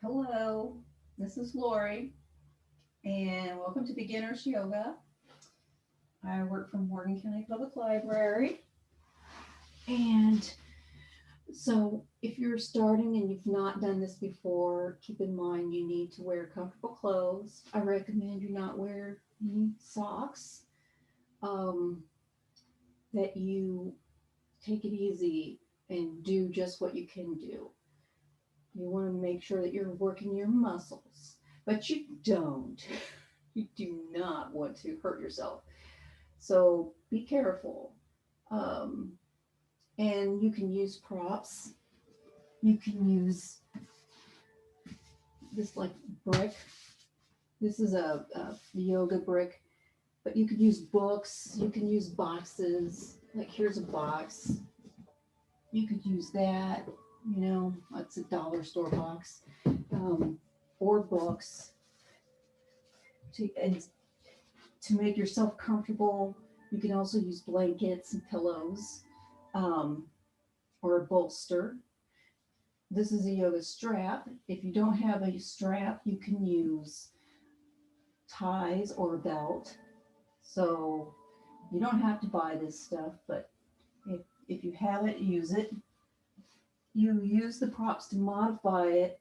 Hello, this is Lori, and welcome to Beginners Yoga. I work for Morgan County Public Library. And so, if you're starting and you've not done this before, keep in mind you need to wear comfortable clothes. I recommend you not wear any socks, um, that you take it easy and do just what you can do. You want to make sure that you're working your muscles, but you don't. You do not want to hurt yourself. So be careful. Um, and you can use props. You can use this like brick. This is a yoga brick, but you could use books. You can use boxes. Like here's a box. You could use that. It's a dollar store box, or books to make yourself comfortable. You can also use blankets and pillows, um, or a bolster. This is a yoga strap. If you don't have a strap, you can use ties or a belt. So you don't have to buy this stuff, but if you have it, use it. You use the props to modify it,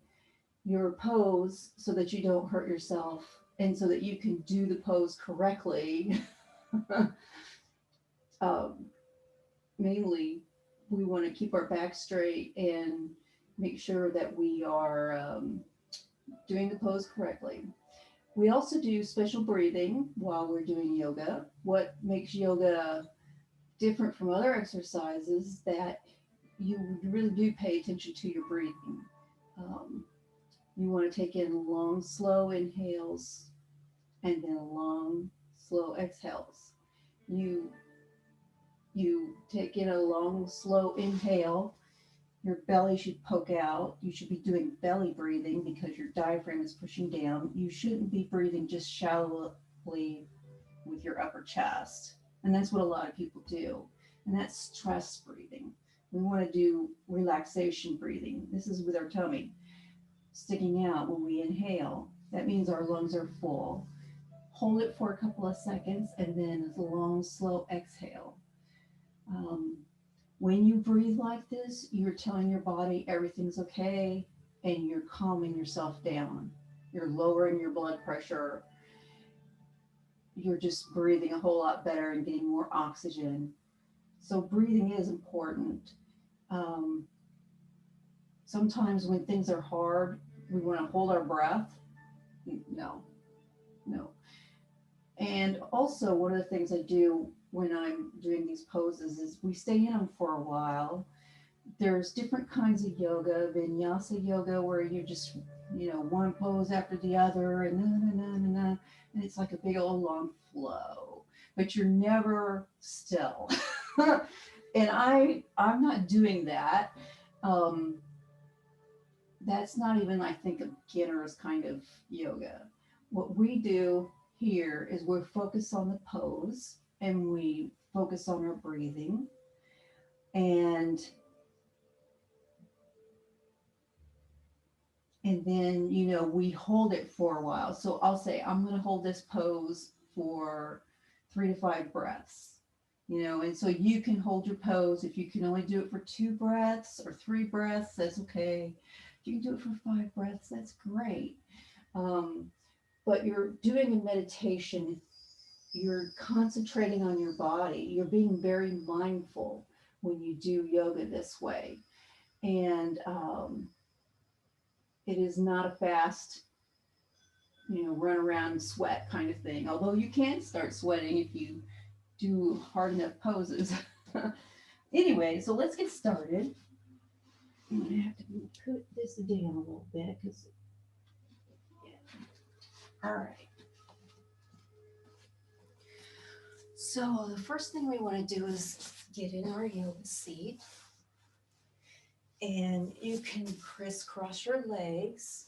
your pose, so that you don't hurt yourself and so that you can do the pose correctly. um, Mainly, we want to keep our back straight and make sure that we are doing the pose correctly. We also do special breathing while we're doing yoga. What makes yoga different from other exercises that you really do pay attention to your breathing. Um, you want to take in long, slow inhales and then long, slow exhales. You you take in a long, slow inhale. Your belly should poke out. You should be doing belly breathing because your diaphragm is pushing down. You shouldn't be breathing just shallowly with your upper chest. And that's what a lot of people do. And that's stress breathing. We want to do relaxation breathing. This is with our tummy sticking out when we inhale. That means our lungs are full. Hold it for a couple of seconds and then a long, slow exhale. Um, when you breathe like this, you're telling your body everything's okay and you're calming yourself down. You're lowering your blood pressure. You're just breathing a whole lot better and getting more oxygen. So, breathing is important. Um, Sometimes when things are hard, we want to hold our breath. No, no. And also, one of the things I do when I'm doing these poses is we stay in them for a while. There's different kinds of yoga, vinyasa yoga, where you just, one pose after the other, and and it's like a big old long flow, but you're never still. And I'm not doing that. Um, that's not even, I think, a beginner's kind of yoga. What we do here is we focus on the pose and we focus on our breathing, and then we hold it for a while. So I'll say I'm going to hold this pose for 3 to 5 breaths. And so you can hold your pose. If you can only do it for 2 breaths or 3 breaths, that's okay. If you can do it for 5 breaths, that's great. um, but you're doing a meditation. You're concentrating on your body. You're being very mindful when you do yoga this way. And it is not a fast, run around and sweat kind of thing. Although you can start sweating if you do hard enough poses. Anyway, so let's get started. I'm gonna have to put this down a little bit because, yeah. All right. So the first thing we want to do is get in our yoga seat, and you can crisscross your legs.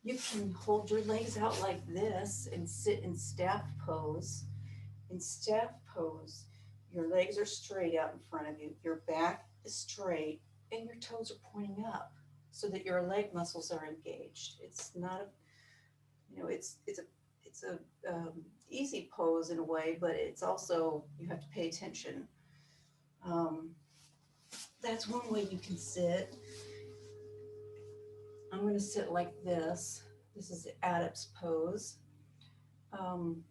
You can hold your legs out like this and sit in staff pose. In staff pose, your legs are straight out in front of you, your back is straight, and your toes are pointing up. so that your leg muscles are engaged. It's not a, it's a easy pose in a way, but it's also, you have to pay attention. Um, that's one way you can sit. I'm going to sit like this. This is the adept's pose. Um,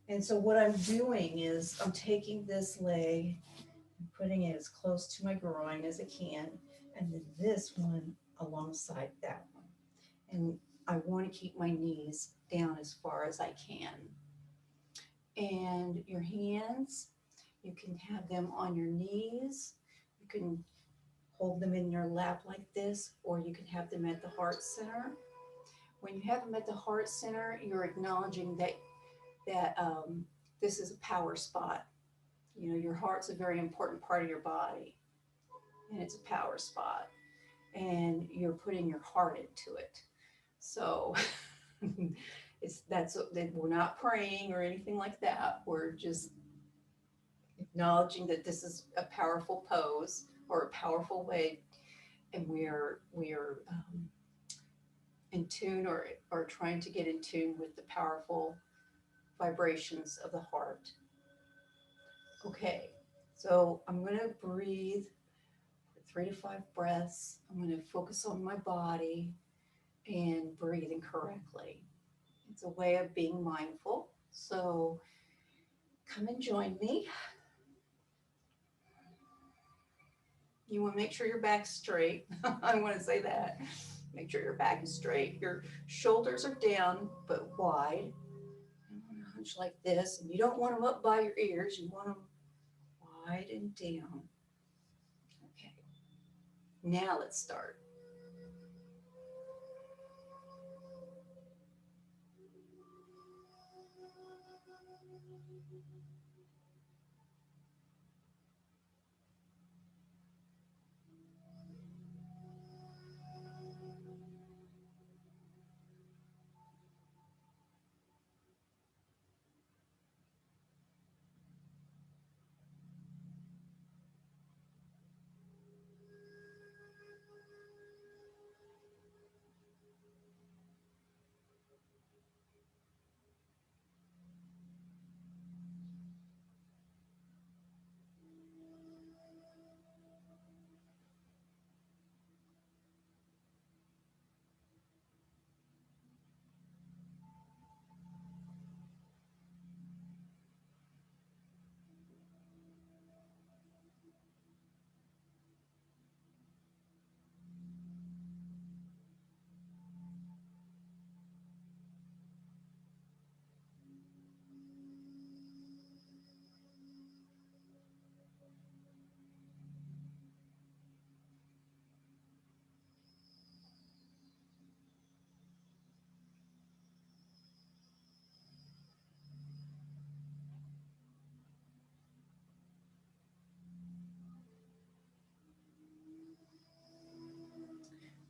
and so what I'm doing is I'm taking this leg and putting it as close to my groin as I can, and then this one alongside that one. And I want to keep my knees down as far as I can. And your hands, you can have them on your knees. You can hold them in your lap like this, or you can have them at the heart center. When you have them at the heart center, you're acknowledging that this is a power spot. You know, your heart's a very important part of your body, and it's a power spot, and you're putting your heart into it. So it's that's that we're not praying or anything like that. We're just acknowledging that this is a powerful pose or a powerful way, and we are in tune, or trying to get in tune with the powerful vibrations of the heart. Okay, so I'm going to breathe for 3 to 5 breaths. I'm going to focus on my body and breathing correctly. It's a way of being mindful. So come and join me. You want to make sure your back's straight. I want to say that. Make sure your back is straight. Your shoulders are down but wide. You want to hunch like this, and you don't want them up by your ears. You want them wide and down. Okay, now let's start.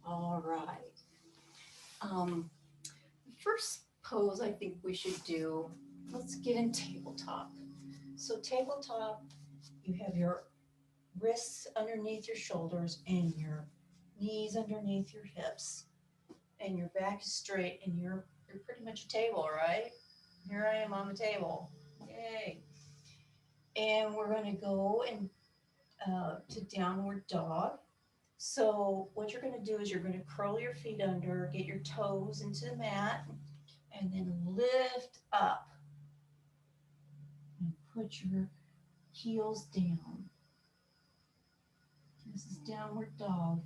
All right. The first pose I think we should do, let's get in tabletop. So, tabletop, you have your wrists underneath your shoulders and your knees underneath your hips, and your back is straight, and you're pretty much a table, right? Here I am on the table. Yay. And we're going to go and to downward dog. So what you're going to do is you're going to curl your feet under, get your toes into the mat, and then lift up and put your heels down. This is downward dog.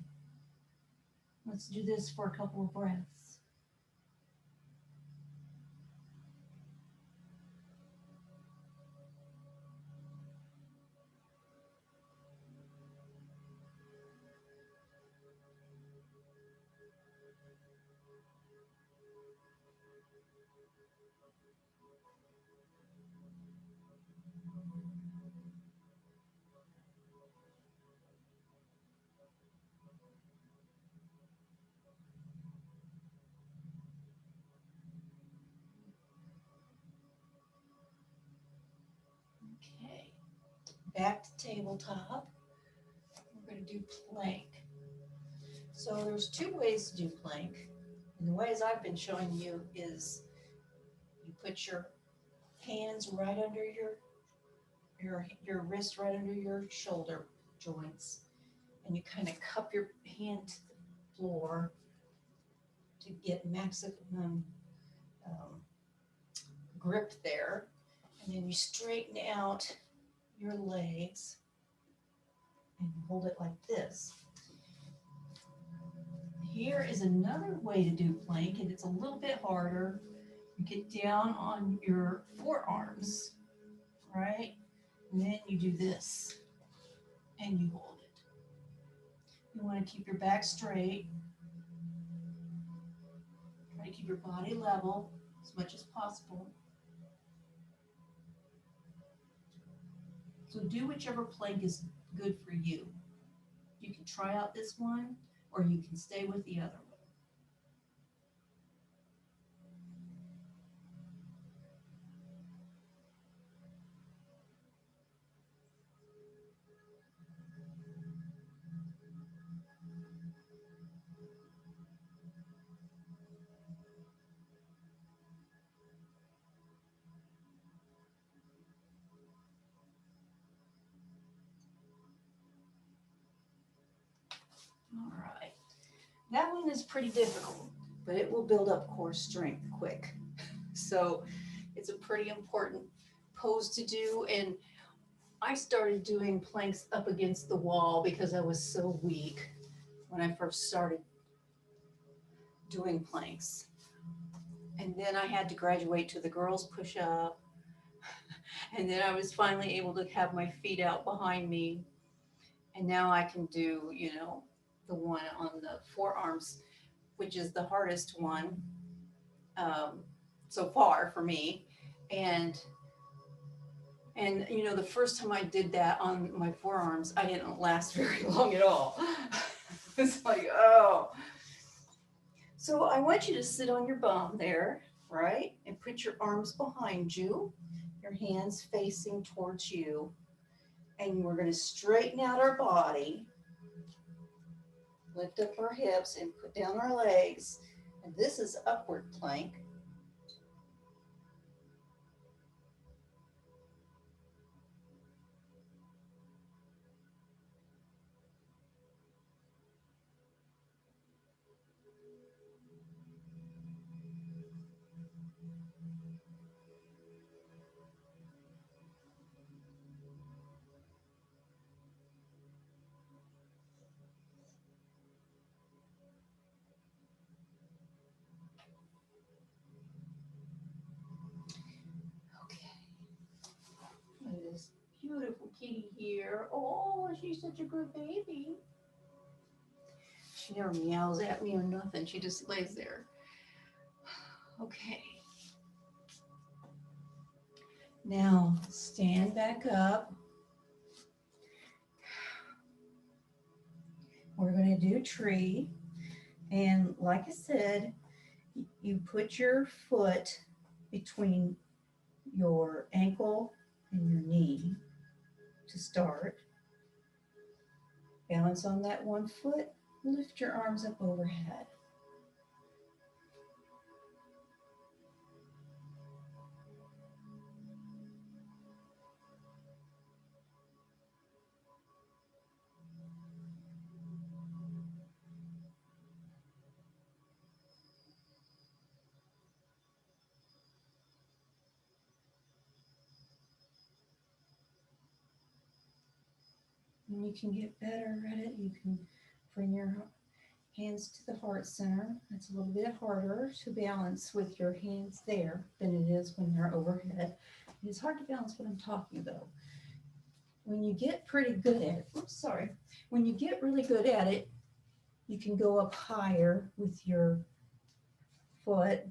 Let's do this for a couple of breaths. Okay, back to tabletop. We're going to do plank. So there's two ways to do plank. And the ways I've been showing you is you put your hands right under your wrist right under your shoulder joints, and you kind of cup your hand to the floor to get maximum um, grip there. And then you straighten out your legs and hold it like this. Here is another way to do plank, and it's a little bit harder. You get down on your forearms, right? And then you do this, and you hold it. You want to keep your back straight. Try to keep your body level as much as possible. So do whichever plank is good for you. You can try out this one, or you can stay with the other one. All right. That one is pretty difficult, but it will build up core strength quick. So it's a pretty important pose to do. And I started doing planks up against the wall because I was so weak when I first started doing planks. And then I had to graduate to the girls push up. And then I was finally able to have my feet out behind me. And now I can do, the one on the forearms, which is the hardest one so far for me. And the first time I did that on my forearms, I didn't last very long at all. It's like, oh. So I want you to sit on your bum there, right? And put your arms behind you, your hands facing towards you. And we're going to straighten out our body, lift up our hips, and put down our legs. And this is upward plank. Okay. Look at this beautiful kitty here. Oh, she's such a good baby. She never meows at me or nothing. She just lays there. Okay. Now stand back up. We're going to do tree. And like I said, you put your foot between your ankle and your knee to start. Balance on that one foot. Lift your arms up overhead. When you can get better at it, you can bring your hands to the heart center. It's a little bit harder to balance with your hands there than it is when they're overhead. It's hard to balance when I'm talking though. When you get pretty good at it, when you get really good at it, you can go up higher with your foot.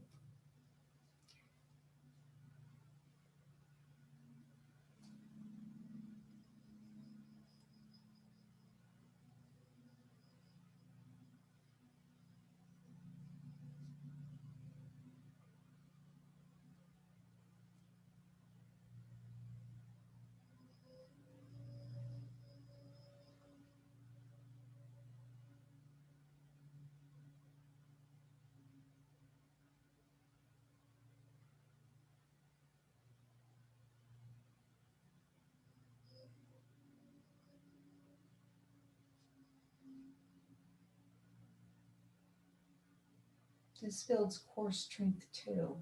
This builds core strength too.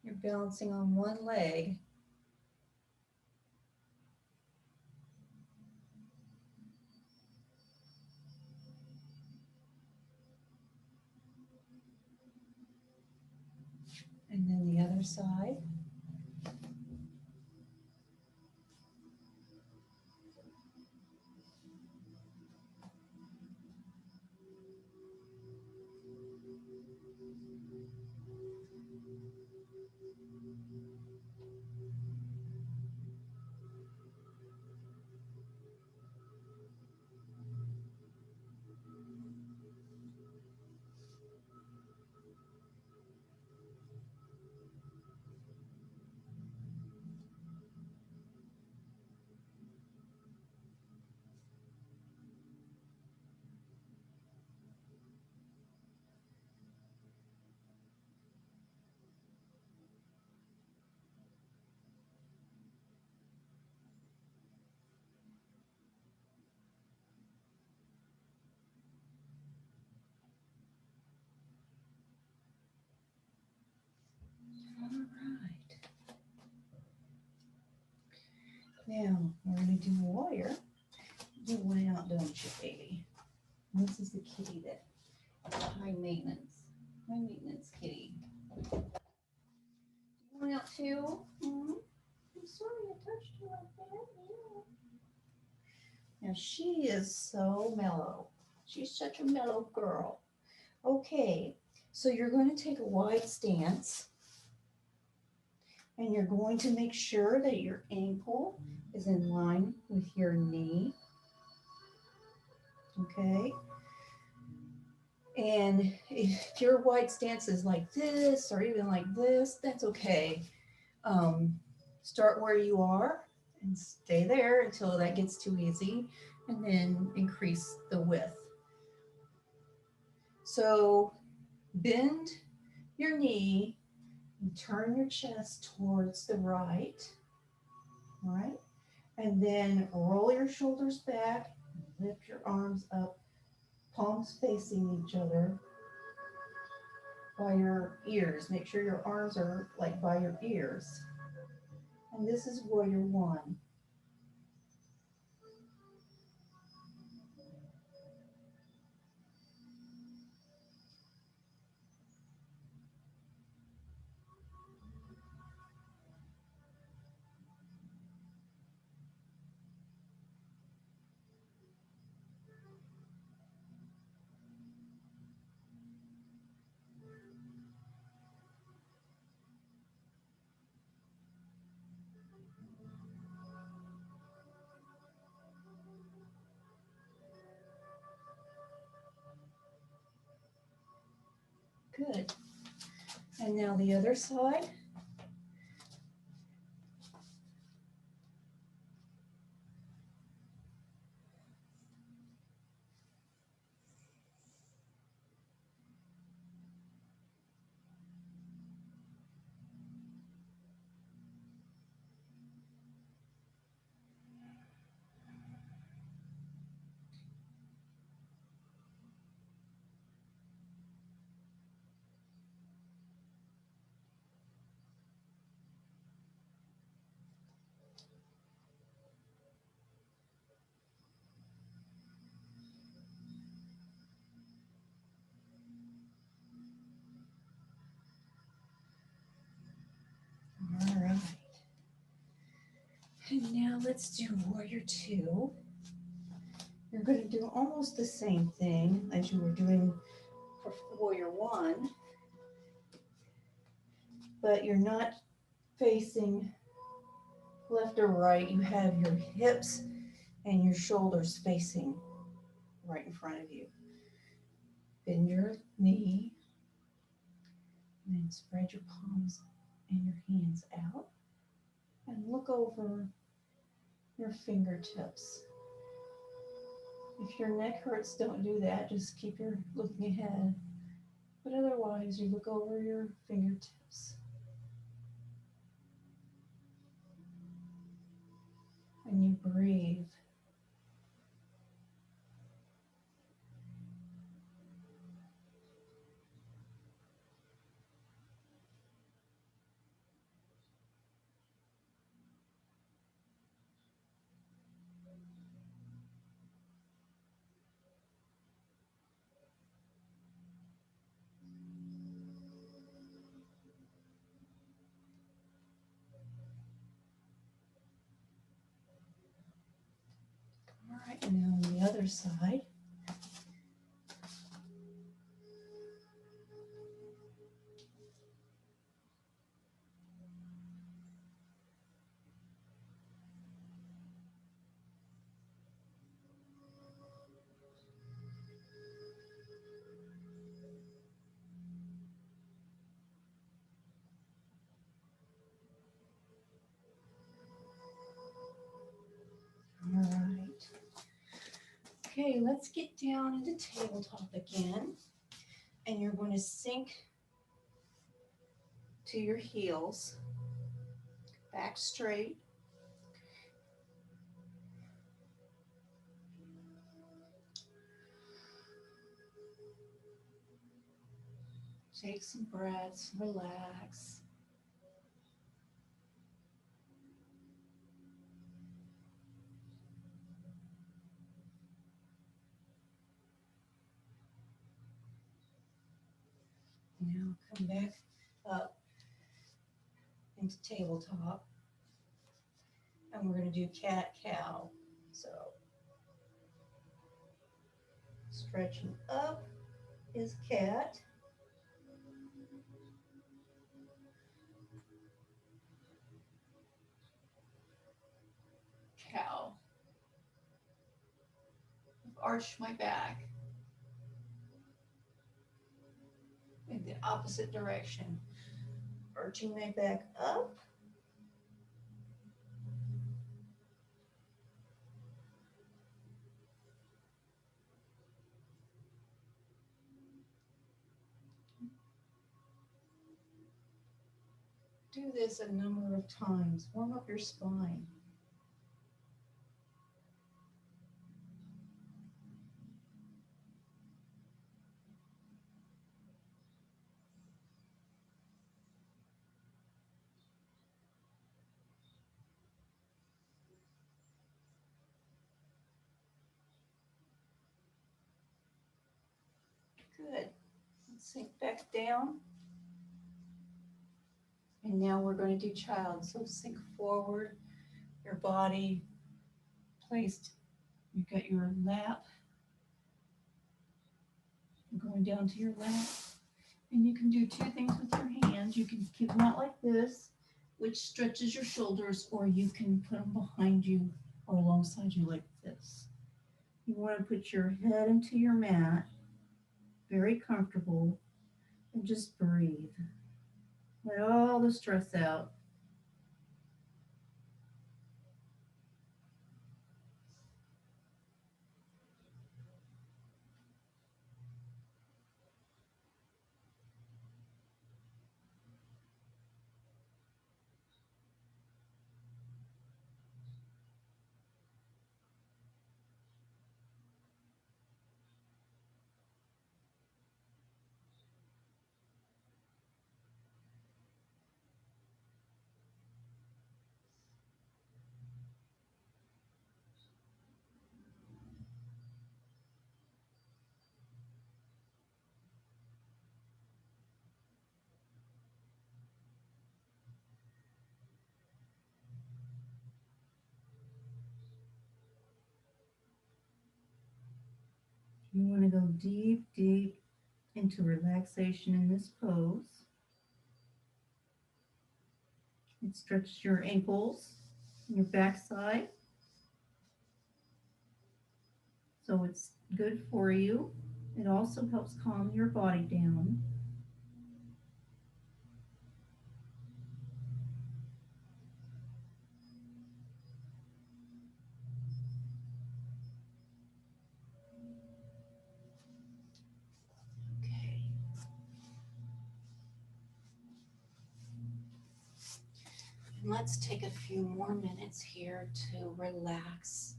You're balancing on one leg. And then the other side. All right. Now we're going to do warrior. You went out, don't you, baby? And this is the kitty that high maintenance kitty. You went out too? Hmm? I'm sorry I touched you like that. Yeah. Now she is so mellow. She's such a mellow girl. Okay, so you're going to take a wide stance and you're going to make sure that your ankle is in line with your knee. Okay. And if your wide stance is like this or even like this, that's okay. Start where you are and stay there until that gets too easy, and then increase the width. So bend your knee and turn your chest towards the right, all right? And then roll your shoulders back, lift your arms up, palms facing each other by your ears. Make sure your arms are like by your ears. And this is warrior one. Good. And now the other side. All right. And now let's do warrior two. You're going to do almost the same thing as you were doing for warrior one, but you're not facing left or right. You have your hips and your shoulders facing right in front of you. Bend your knee and then spread your palms and your hands out and look over your fingertips. If your neck hurts, don't do that. Just keep your looking ahead. But otherwise, you look over your fingertips. And you breathe. other side. All right. Okay, let's get down into tabletop again. And you're going to sink to your heels, back straight. Take some breaths, relax. Now come back up into tabletop. And we're going to do cat cow. So stretching up is cat. Cow. Arch my back in the opposite direction. Arching my back up. Do this a number of times. Warm up your spine. Good. Let's sink back down. And now we're going to do child. So sink forward, your body placed, you've got your lap, going down to your lap. And you can do two things with your hands. You can keep them out like this, which stretches your shoulders, or you can put them behind you or alongside you like this. You want to put your head into your mat, very comfortable, and just breathe. Let all the stress out. You want to go deep, deep into relaxation in this pose. It stretches your ankles, your backside. So it's good for you. It also helps calm your body down. Okay. And let's take a few more minutes here to relax.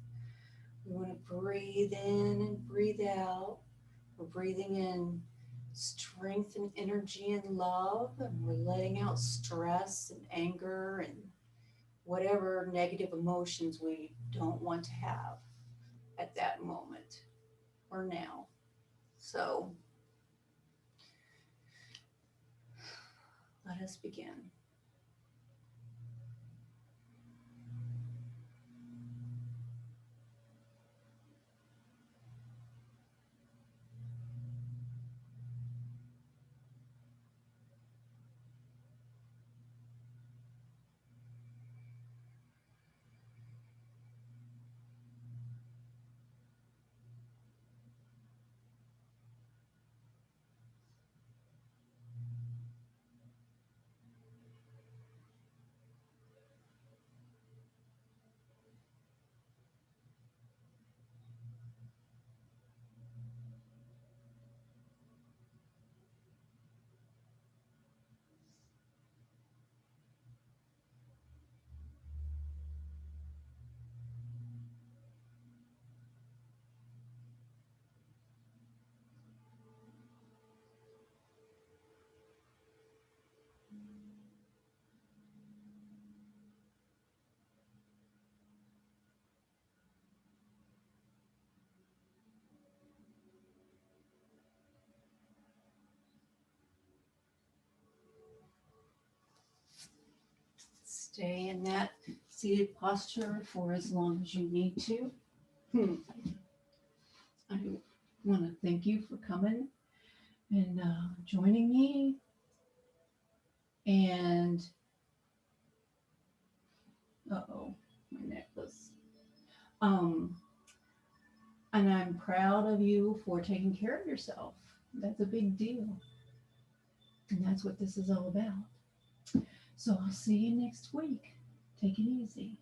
We want to breathe in and breathe out. We're breathing in strength and energy and love, and we're letting out stress and anger and whatever negative emotions we don't want to have at that moment or now. So let us begin. Stay in that seated posture for as long as you need to. I want to thank you for coming and joining me. And uh-oh, my necklace. Um, and I'm proud of you for taking care of yourself. That's a big deal. And that's what this is all about. So I'll see you next week. Take it easy.